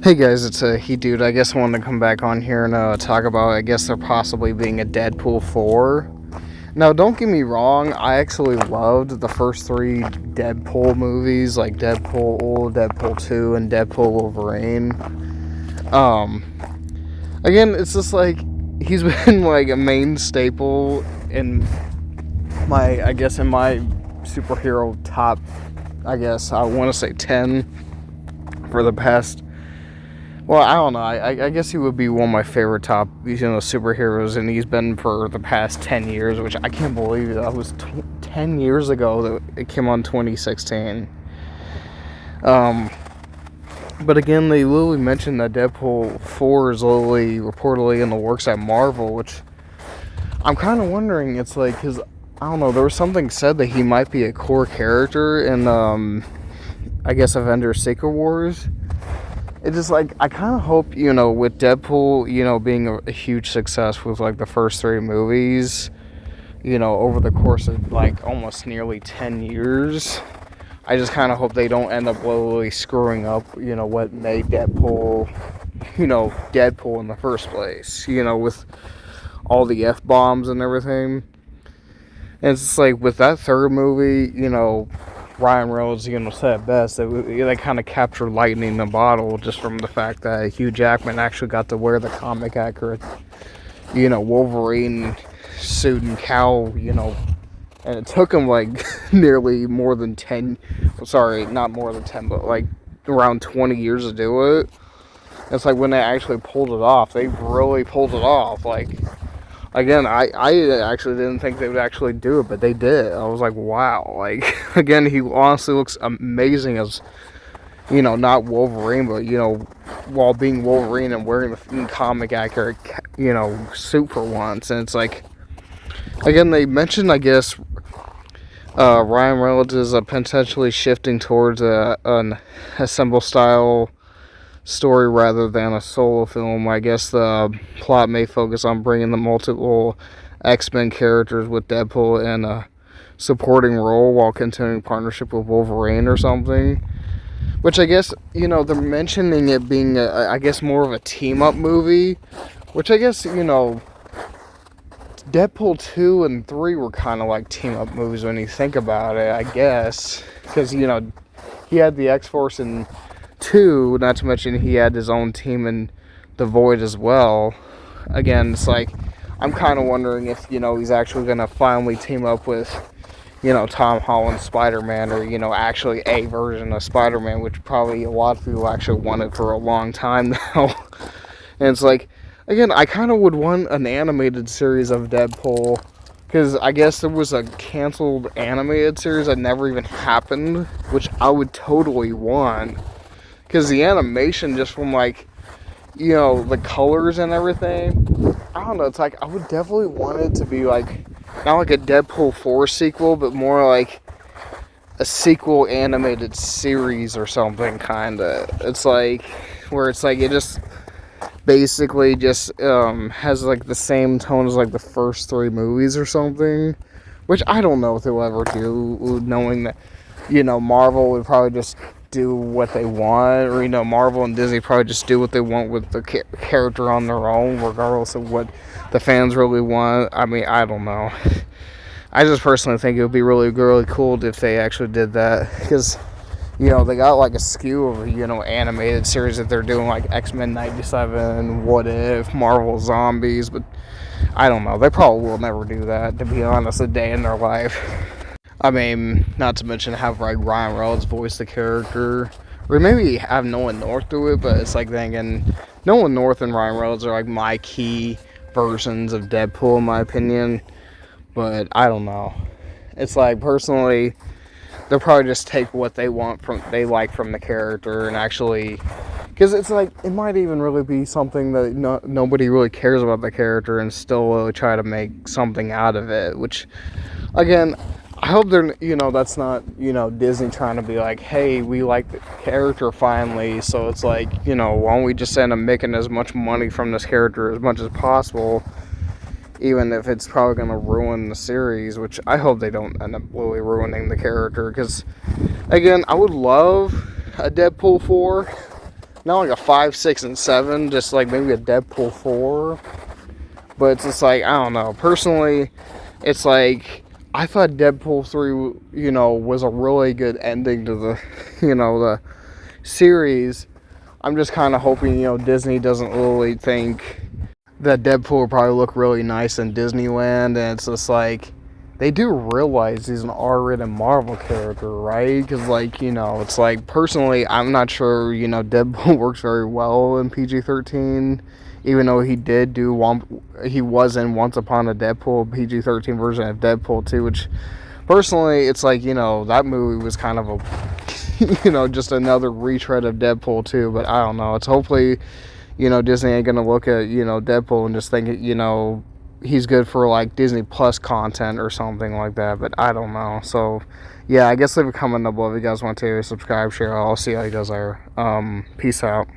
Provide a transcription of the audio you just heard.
Hey guys, it's He Dude. I guess I wanted to come back on here and talk about, I guess, there possibly being a Deadpool 4. Now, don't get me wrong, I actually loved the first three Deadpool movies, like Deadpool, Deadpool 2, and Deadpool Wolverine. Um, Again, it's just like, he's been like a main staple in in my superhero top, I guess, I want to say 10 for the past. Well, I don't know. I guess he would be one of my favorite top, superheroes, and he's been for the past 10 years, which I can't believe that was 10 years ago that it came on 2016. But again, they literally mentioned that Deadpool 4 is literally reportedly in the works at Marvel, which I'm kind of wondering. It's like, because, I don't know, there was something said that he might be a core character in, I guess, Avengers Secret Wars. It's just like, I kind of hope, with Deadpool, being a huge success with like the first three movies, over the course of like almost nearly 10 years, I just kind of hope they don't end up literally screwing up, what made Deadpool, Deadpool in the first place, with all the F-bombs and everything. And it's just like, with that third movie, Ryan Reynolds, said it best. They kind of captured lightning in the bottle just from the fact that Hugh Jackman actually got to wear the comic accurate, Wolverine suit and cowl, and it took him like nearly more than 10, sorry, not more than 10, but like around 20 years to do it. It's like when they actually pulled it off, they really pulled it off. Like, again, I actually didn't think they would actually do it, but they did. I was like, wow. Like, again, he honestly looks amazing as, not Wolverine, but, while being Wolverine and wearing the comic accurate, suit for once. And it's like, again, they mentioned, I guess, Ryan Reynolds is potentially shifting towards an assemble style story rather than a solo film. I guess the plot may focus on bringing the multiple X-Men characters with Deadpool in a supporting role while continuing partnership with Wolverine or something. Which I guess, they're mentioning it being, I guess, more of a team-up movie. Which I guess, Deadpool 2 and 3 were kind of like team-up movies when you think about it, I guess. Because, he had the X-Force and 2, not to mention he had his own team in The Void as well. Again, it's like, I'm kind of wondering if, he's actually going to finally team up with, Tom Holland's Spider-Man, or, actually a version of Spider-Man, which probably a lot of people actually wanted for a long time now. And it's like, again, I kind of would want an animated series of Deadpool, because I guess there was a canceled animated series that never even happened, which I would totally want. Because the animation, just from like, the colors and everything, I don't know, it's like, I would definitely want it to be like, not like a Deadpool 4 sequel, but more like a sequel animated series or something, kinda. It's like, where it's like, it just basically just has like the same tone as like the first three movies or something. Which I don't know if they'll ever do, knowing that, Marvel would probably just do what they want, or Marvel and Disney probably just do what they want with the character on their own, regardless of what the fans really want. I mean, I don't know. I just personally think it would be really, really cool if they actually did that, because, they got like a skew of, animated series that they're doing, like X-Men 97, What If, Marvel Zombies, but I don't know. They probably will never do that, to be honest, a day in their life. I mean, not to mention have like Ryan Reynolds voice the character, or maybe have Nolan North do it. But it's like, then again, Nolan North and Ryan Reynolds are like my key versions of Deadpool, in my opinion. But I don't know. It's like, personally, they'll probably just take what they like from the character, and actually, because it's like, it might even really be something that nobody really cares about the character, and still really try to make something out of it. Which, again, I hope they're, that's not, Disney trying to be like, hey, we like the character finally, so it's like, why don't we just end up making as much money from this character as much as possible, even if it's probably going to ruin the series, which I hope they don't end up really ruining the character, because, again, I would love a Deadpool 4, not like a 5, 6, and 7, just like maybe a Deadpool 4. But it's just like, I don't know. Personally, it's like, I thought Deadpool 3, was a really good ending to the, the series. I'm just kind of hoping, Disney doesn't really think that Deadpool will probably look really nice in Disneyland. And it's just like, they do realize he's an R-rated Marvel character, right? Because, like, it's like, personally, I'm not sure, Deadpool works very well in PG-13. Even though he was in Once Upon a Deadpool, PG-13 version of Deadpool 2, which, personally, it's like, that movie was kind of a, just another retread of Deadpool 2, but I don't know. It's hopefully, Disney ain't gonna look at, Deadpool and just think, he's good for like Disney Plus content or something like that, but I don't know. So yeah, I guess leave a comment below if you guys want to subscribe, share. I'll see how you guys are. Peace out.